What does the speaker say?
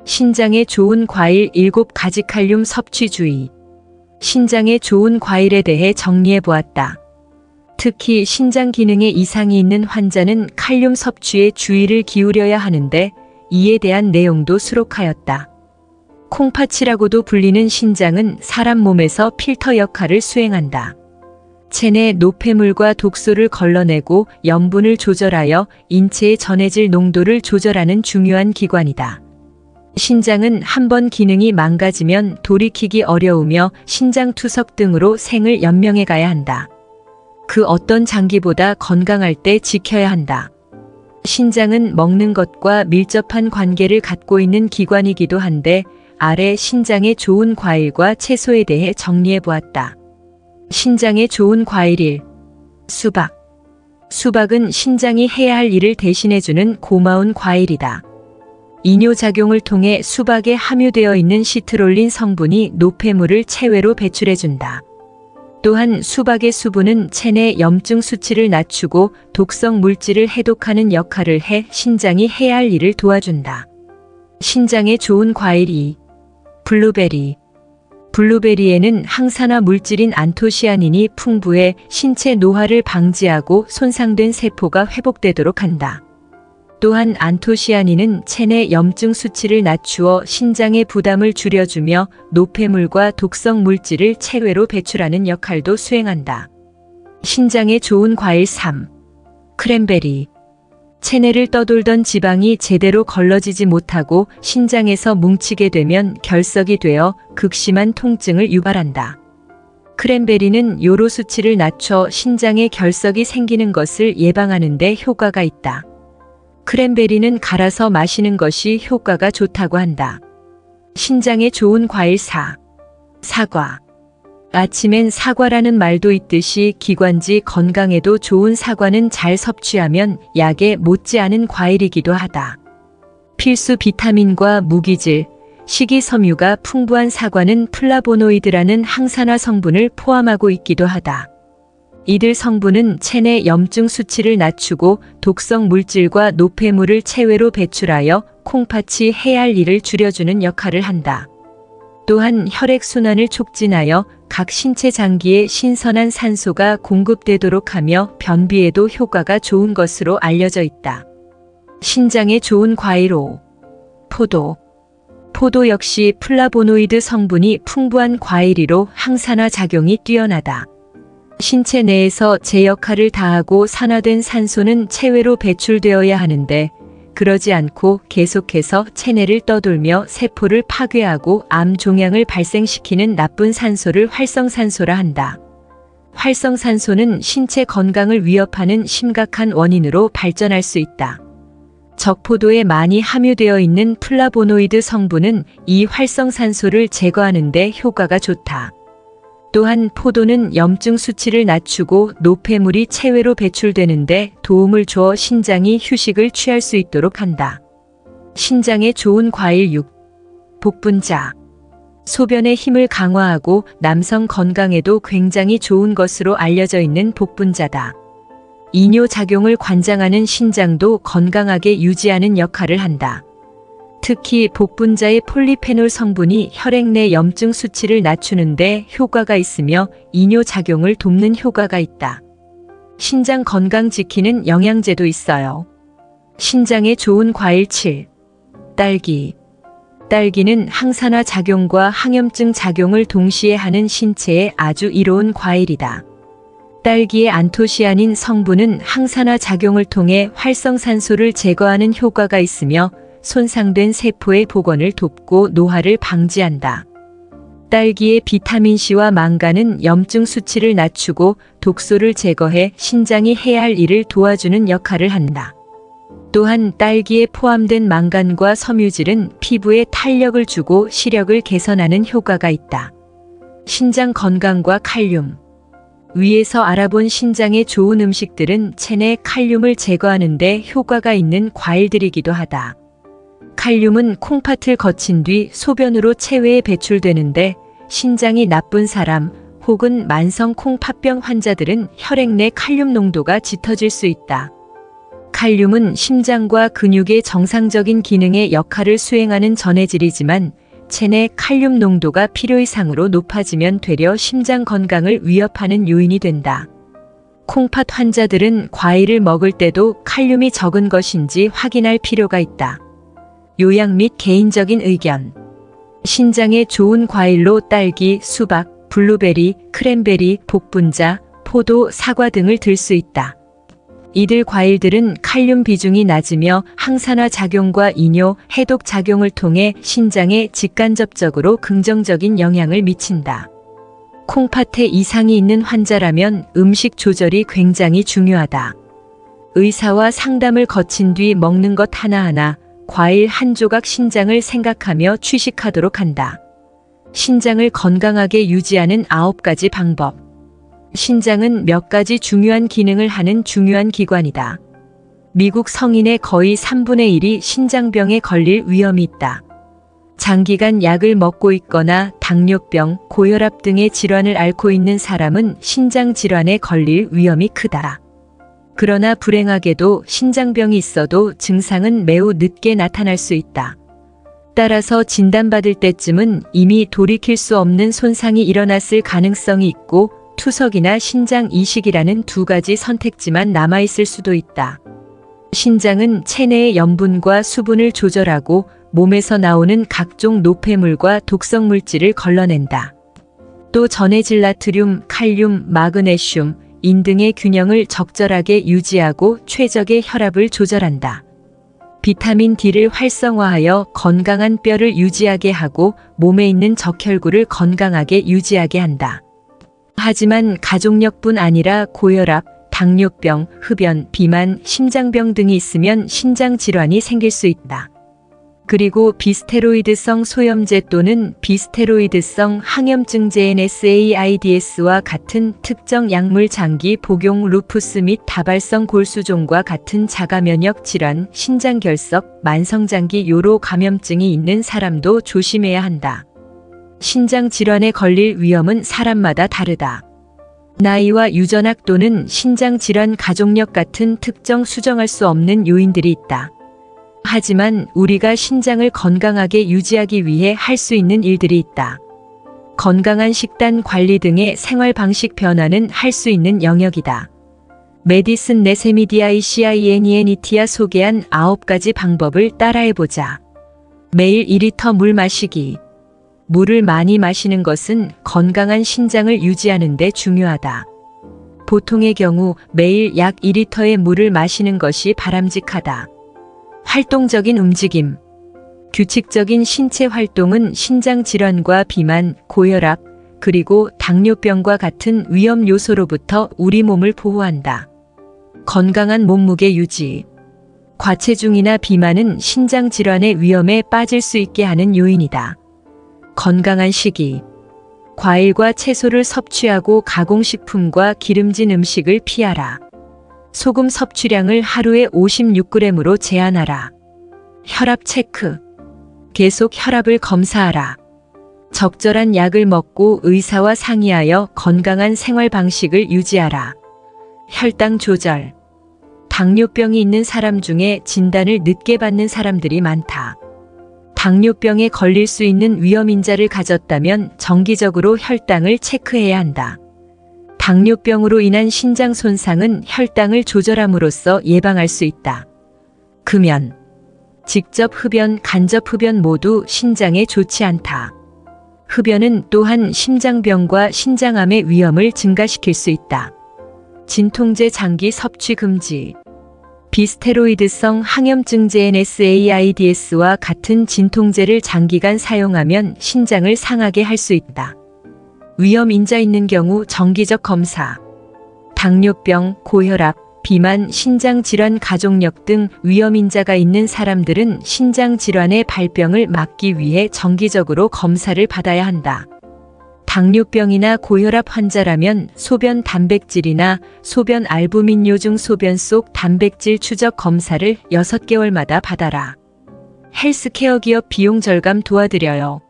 신장에 좋은 과일 7가지 칼륨 섭취 주의. 신장에 좋은 과일에 대해 정리해 보았다. 특히 신장 기능에 이상이 있는 환자는 칼륨 섭취에 주의를 기울여야 하는데 이에 대한 내용도 수록하였다. 콩팥이라고도 불리는 신장은 사람 몸에서 필터 역할을 수행한다. 체내 노폐물과 독소를 걸러내고 염분을 조절하여 인체에 전해질 농도를 조절하는 중요한 기관이다. 신장은 한번 기능이 망가지면 돌이키기 어려우며 신장투석 등으로 생을 연명해 가야 한다. 그 어떤 장기보다 건강할 때 지켜야 한다. 신장은 먹는 것과 밀접한 관계를 갖고 있는 기관이기도 한데 아래 신장에 좋은 과일과 채소에 대해 정리해 보았다. 신장에 좋은 과일 1. 수박. 수박은 신장이 해야 할 일을 대신해주는 고마운 과일이다. 이뇨작용을 통해 수박에 함유되어 있는 시트롤린 성분이 노폐물을 체외로 배출해준다. 또한 수박의 수분은 체내 염증 수치를 낮추고 독성 물질을 해독하는 역할을 해 신장이 해야 할 일을 도와준다. 신장에 좋은 과일 2. 블루베리. 블루베리에는 항산화 물질인 안토시아닌이 풍부해 신체 노화를 방지하고 손상된 세포가 회복되도록 한다. 또한 안토시아닌은 체내 염증 수치를 낮추어 신장의 부담을 줄여주며 노폐물과 독성 물질을 체외로 배출하는 역할도 수행한다. 신장에 좋은 과일 3. 크랜베리. 체내를 떠돌던 지방이 제대로 걸러지지 못하고 신장에서 뭉치게 되면 결석이 되어 극심한 통증을 유발한다. 크랜베리는 요로 수치를 낮춰 신장에 결석이 생기는 것을 예방하는 데 효과가 있다. 크랜베리는 갈아서 마시는 것이 효과가 좋다고 한다. 신장에 좋은 과일 4. 사과. 아침엔 사과라는 말도 있듯이 기관지 건강에도 좋은 사과는 잘 섭취하면 약에 못지않은 과일이기도 하다. 필수 비타민과 무기질, 식이섬유가 풍부한 사과는 플라보노이드라는 항산화 성분을 포함하고 있기도 하다. 이들 성분은 체내 염증 수치를 낮추고 독성 물질과 노폐물을 체외로 배출하여 콩팥이 해야 할 일을 줄여주는 역할을 한다. 또한 혈액순환을 촉진하여 각 신체 장기에 신선한 산소가 공급되도록 하며 변비에도 효과가 좋은 것으로 알려져 있다. 신장에 좋은 과일 5. 포도. 포도 역시 플라보노이드 성분이 풍부한 과일이로 항산화 작용이 뛰어나다. 신체 내에서 제 역할을 다하고 산화된 산소는 체외로 배출되어야 하는데 그러지 않고 계속해서 체내를 떠돌며 세포를 파괴하고 암 종양을 발생시키는 나쁜 산소를 활성산소라 한다. 활성산소는 신체 건강을 위협하는 심각한 원인으로 발전할 수 있다. 적포도에 많이 함유되어 있는 플라보노이드 성분은 이 활성산소를 제거하는 데 효과가 좋다. 또한 포도는 염증 수치를 낮추고 노폐물이 체외로 배출되는데 도움을 줘 신장이 휴식을 취할 수 있도록 한다. 신장에 좋은 과일 6. 복분자. 소변의 힘을 강화하고 남성 건강에도 굉장히 좋은 것으로 알려져 있는 복분자다. 이뇨작용을 관장하는 신장도 건강하게 유지하는 역할을 한다. 특히 복분자의 폴리페놀 성분이 혈액 내 염증 수치를 낮추는데 효과가 있으며 이뇨작용을 돕는 효과가 있다. 신장 건강 지키는 영양제도 있어요. 신장에 좋은 과일 7. 딸기. 딸기는 항산화 작용과 항염증 작용을 동시에 하는 신체에 아주 이로운 과일이다. 딸기의 안토시아닌 성분은 항산화 작용을 통해 활성산소를 제거하는 효과가 있으며 손상된 세포의 복원을 돕고 노화를 방지한다. 딸기의 비타민C와 망간은 염증 수치를 낮추고 독소를 제거해 신장이 해야 할 일을 도와주는 역할을 한다. 또한 딸기에 포함된 망간과 섬유질은 피부에 탄력을 주고 시력을 개선하는 효과가 있다. 신장 건강과 칼륨. 위에서 알아본 신장에 좋은 음식들은 체내 칼륨을 제거하는 데 효과가 있는 과일들이기도 하다. 칼륨은 콩팥을 거친 뒤 소변으로 체외에 배출되는데 신장이 나쁜 사람 혹은 만성 콩팥병 환자들은 혈액 내 칼륨 농도가 짙어질 수 있다. 칼륨은 심장과 근육의 정상적인 기능의 역할을 수행하는 전해질이지만 체내 칼륨 농도가 필요 이상으로 높아지면 되려 심장 건강을 위협하는 요인이 된다. 콩팥 환자들은 과일을 먹을 때도 칼륨이 적은 것인지 확인할 필요가 있다. 요약 및 개인적인 의견. 신장에 좋은 과일로 딸기, 수박, 블루베리, 크랜베리, 복분자, 포도, 사과 등을 들 수 있다. 이들 과일들은 칼륨 비중이 낮으며 항산화 작용과 이뇨, 해독 작용을 통해 신장에 직간접적으로 긍정적인 영향을 미친다. 콩팥에 이상이 있는 환자라면 음식 조절이 굉장히 중요하다. 의사와 상담을 거친 뒤 먹는 것 하나하나, 과일 한 조각 신장을 생각하며 취식하도록 한다. 신장을 건강하게 유지하는 9가지 방법. 신장은 몇 가지 중요한 기능을 하는 중요한 기관이다. 미국 성인의 거의 3분의 1이 신장병에 걸릴 위험이 있다. 장기간 약을 먹고 있거나 당뇨병, 고혈압 등의 질환을 앓고 있는 사람은 신장 질환에 걸릴 위험이 크다. 그러나 불행하게도 신장병이 있어도 증상은 매우 늦게 나타날 수 있다. 따라서 진단받을 때쯤은 이미 돌이킬 수 없는 손상이 일어났을 가능성이 있고 투석이나 신장 이식이라는 2가지 선택지만 남아있을 수도 있다. 신장은 체내의 염분과 수분을 조절하고 몸에서 나오는 각종 노폐물과 독성 물질을 걸러낸다. 또 전해질 나트륨, 칼륨, 마그네슘, 인 등의 균형을 적절하게 유지하고 최적의 혈압을 조절한다. 비타민 D를 활성화하여 건강한 뼈를 유지하게 하고 몸에 있는 적혈구를 건강하게 유지하게 한다. 하지만 가족력뿐 아니라 고혈압, 당뇨병, 흡연, 비만, 심장병 등이 있으면 신장 질환이 생길 수 있다. 그리고 비스테로이드성 소염제 또는 비스테로이드성 항염증제 NSAIDS와 같은 특정 약물 장기 복용 루푸스 및 다발성 골수종과 같은 자가면역 질환, 신장결석, 만성장기 요로 감염증이 있는 사람도 조심해야 한다. 신장 질환에 걸릴 위험은 사람마다 다르다. 나이와 유전학 또는 신장 질환 가족력 같은 특정 수정할 수 없는 요인들이 있다. 하지만 우리가 신장을 건강하게 유지하기 위해 할 수 있는 일들이 있다. 건강한 식단 관리 등의 생활 방식 변화는 할 수 있는 영역이다. 메디슨 네세미디아이 CINENET가 소개한 9가지 방법을 따라해보자. 매일 2리터 물 마시기. 물을 많이 마시는 것은 건강한 신장을 유지하는 데 중요하다. 보통의 경우 매일 약 2리터의 물을 마시는 것이 바람직하다. 활동적인 움직임. 규칙적인 신체 활동은 신장 질환과 비만, 고혈압, 그리고 당뇨병과 같은 위험 요소로부터 우리 몸을 보호한다. 건강한 몸무게 유지. 과체중이나 비만은 신장 질환의 위험에 빠질 수 있게 하는 요인이다. 건강한 식이. 과일과 채소를 섭취하고 가공식품과 기름진 음식을 피하라. 소금 섭취량을 하루에 56g으로 제한하라. 혈압 체크. 계속 혈압을 검사하라. 적절한 약을 먹고 의사와 상의하여 건강한 생활 방식을 유지하라. 혈당 조절. 당뇨병이 있는 사람 중에 진단을 늦게 받는 사람들이 많다. 당뇨병에 걸릴 수 있는 위험인자를 가졌다면 정기적으로 혈당을 체크해야 한다. 당뇨병으로 인한 신장 손상은 혈당을 조절함으로써 예방할 수 있다. 금연. 직접 흡연, 간접 흡연 모두 신장에 좋지 않다. 흡연은 또한 심장병과 신장암의 위험을 증가시킬 수 있다. 진통제 장기 섭취 금지. 비스테로이드성 항염증제 NSAIDS와 같은 진통제를 장기간 사용하면 신장을 상하게 할 수 있다. 위험 인자 있는 경우 정기적 검사. 당뇨병, 고혈압, 비만, 신장 질환 가족력 등 위험 인자가 있는 사람들은 신장 질환의 발병을 막기 위해 정기적으로 검사를 받아야 한다. 당뇨병이나 고혈압 환자라면 소변 단백질이나 소변 알부민요 중 소변 속 단백질 추적 검사를 6개월마다 받아라. 헬스케어 기업 비용 절감 도와드려요.